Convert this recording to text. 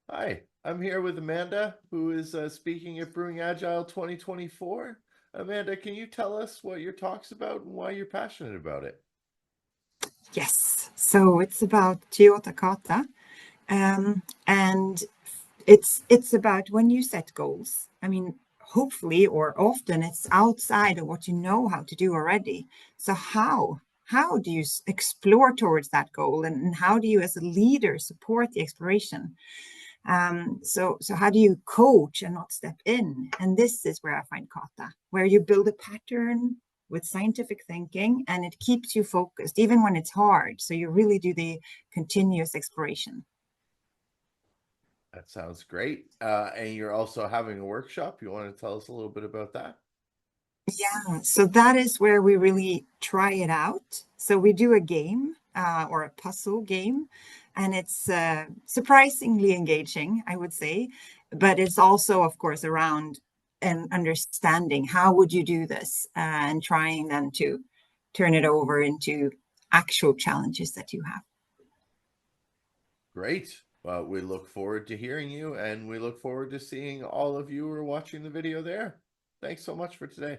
Hi, I'm here with Amanda, who is speaking at Brewing Agile 2024. Amanda, can you tell us what your talk's about and why you're passionate about it? Yes, so it's about Lean Kata, and it's about when you set goals. I mean, hopefully or often it's outside of what you know how to do already. So how do you explore towards that goal, and how do you as a leader support the exploration? So how do you coach and not step in? And this is where I find kata, where you build a pattern with scientific thinking and it keeps you focused even when it's hard. So you really do the continuous exploration. That sounds great. And you're also having a workshop. You want to tell us a little bit about that? Yeah, so that is where we really try it out. So we do a game or a puzzle game, and it's surprisingly engaging, I would say. But it's also, of course, around and understanding how would you do this and trying then to turn it over into actual challenges that you have. Great. Well, we look forward to hearing you, and we look forward to seeing all of you who are watching the video there. Thanks so much for today.